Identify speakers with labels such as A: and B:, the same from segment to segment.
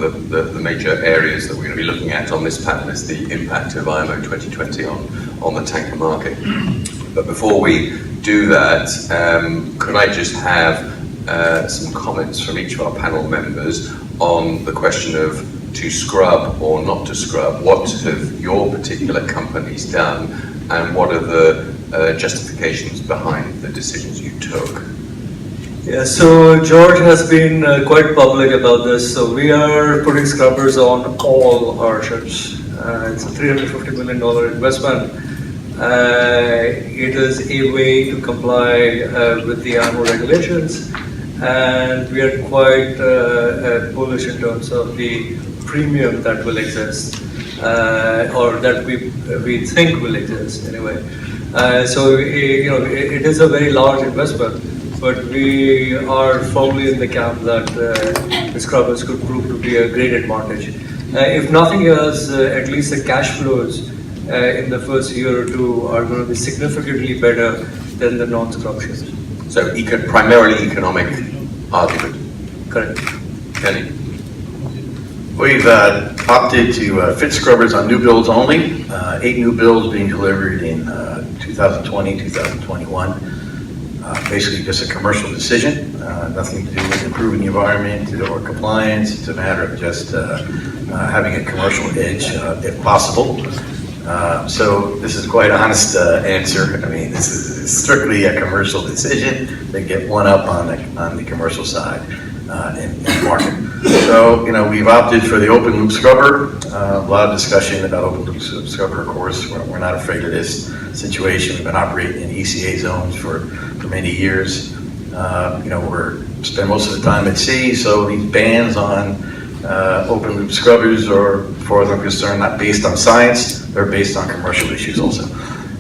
A: of the major areas that we're going to be looking at on this panel is the impact of IMO 2020 on the tanker market. But before we do that, could I just have some comments from each of our panel members on the question of to scrub or not to scrub? What have your particular companies done, and what are the justifications behind the decisions you took?
B: Yeah, so George has been quite public about this. So we are putting scrubbers on all our ships. It's a $350 million investment. It is a way to comply with the IMO regulations, and we are quite bullish in terms of the premium that will exist, or that we think will exist anyway. So it is a very large investment, but we are firmly in the camp that the scrubbers could prove to be a great advantage. If nothing else, at least the cash flows in the first year or two are going to be significantly better than the non-scrub ships.
A: So primarily economic argument.
B: Correct.
A: Kenny?
C: We've opted to fit scrubbers on new builds only. 8 new builds being delivered in 2020, 2021. Basically just a commercial decision. Nothing to do with improving the environment or compliance. It's a matter of just having a commercial edge if possible. So this is quite an honest answer. I mean, this is strictly a commercial decision. They get one up on the commercial side in the market. So, we've opted for the open loop scrubber. A lot of discussion about open loop scrubber, of course. We're not afraid of this situation. We've been operating in ECA zones for many years. We're spend most of the time at sea, so these bans on open loop scrubbers are, as far as I'm concerned, not based on science. They're based on commercial issues also.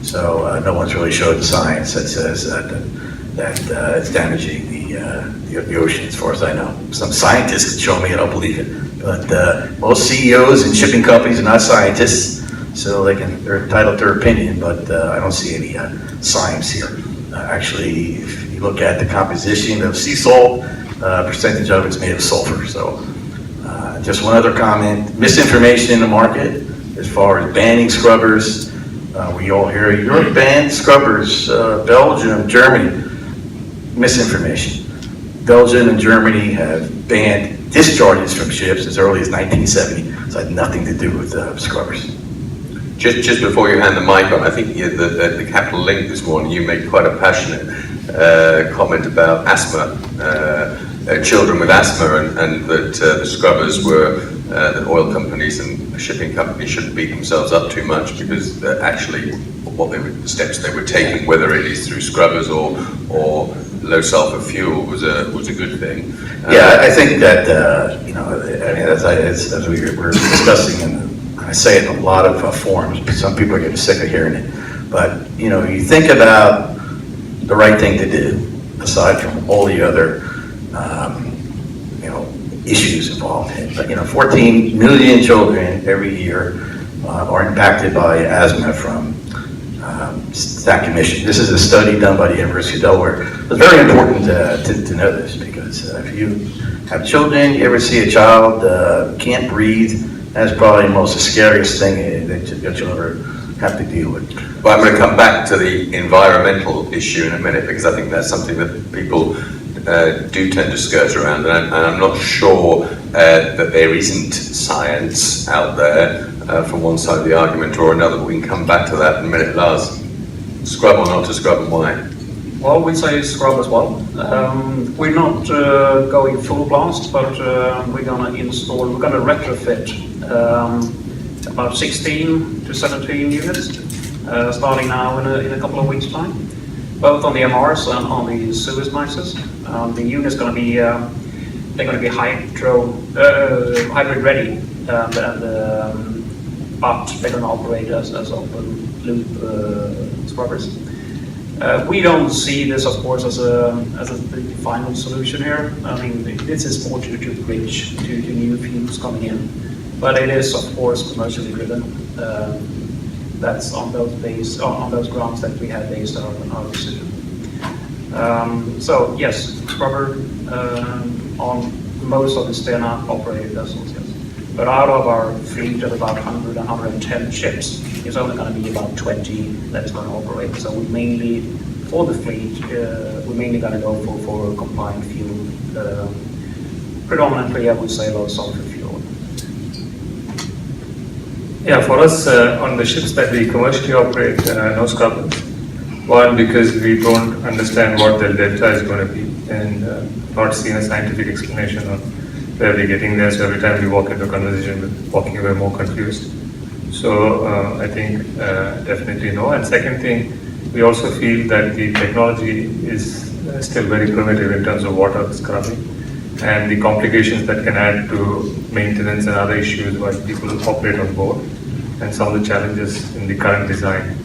C: So no one's really showed the science that says that it's damaging the ocean, as far as I know. Some scientists can show me, I don't believe it. But most CEOs and shipping companies are not scientists, so they're entitled to their opinion, but I don't see any science here. Actually, if you look at the composition of sea salt, percentage of it's made of sulfur. So just one other comment, misinformation in the market as far as banning scrubbers. We all hear Europe banned scrubbers, Belgium, Germany. Misinformation. Belgium and Germany have banned discharges from ships as early as 1970. So it had nothing to do with scrubbers.
A: Just before you hand the mic on, I think the Capital Link this morning, you made quite a passionate comment about asthma, children with asthma, and that the scrubbers were, that oil companies and shipping companies shouldn't beat themselves up too much, because actually the steps they were taking, whether it is through scrubbers or low sulfur fuel, was a good thing.
C: Yeah, I think that as we were discussing, and I say it in a lot of forums, but some people are getting sick of hearing it. But you think about the right thing to do, aside from all the other issues involved. But 14 million children every year are impacted by asthma from stack emission. This is a study done by the University of Delaware. It's very important to know this, because if you have children, you ever see a child can't breathe, that's probably the most scariest thing that you'll ever have to deal with.
A: Well, I'm going to come back to the environmental issue in a minute, because I think that's something that people do tend to skirt around, and I'm not sure that there isn't science out there from one side of the argument or another, but we can come back to that in a minute. Lars, scrub or not to scrub, and why?
D: Well, we say scrub as well. We're not going full blast, but we're going to retrofit about 16 to 17 units, starting now in a couple of weeks' time, both on the MRs and on the Suezmaxes. The unit's going to be they're going to be hybrid ready, but they're going to operate as open loop scrubbers. We don't see this, of course, as the final solution here. I mean, this is more to bridge to new fuels coming in, but it is, of course, commercially driven. That's on those grounds that we have based our decision. So yes, scrubber on most of the Stena operated vessels, yes. But out of our fleet of about 100, 110 ships, it's only going to be about 20 that's going to operate. So we mainly, for the fleet, we're mainly going to go for compliant fuel. Predominantly, I would say low sulfur fuel.
B: Yeah, for us, on the ships that we commercially operate, no scrubbers. One, because we don't understand what the delta is going to be, and not seen a scientific explanation on where we're getting there. So every time we walk into a conversation, we're walking away more confused. So I think definitely no. And second thing, we also feel that the technology is still very primitive in terms of water scrubbing, and the complications that can add to maintenance and other issues while people operate on board, and some of the challenges in the current design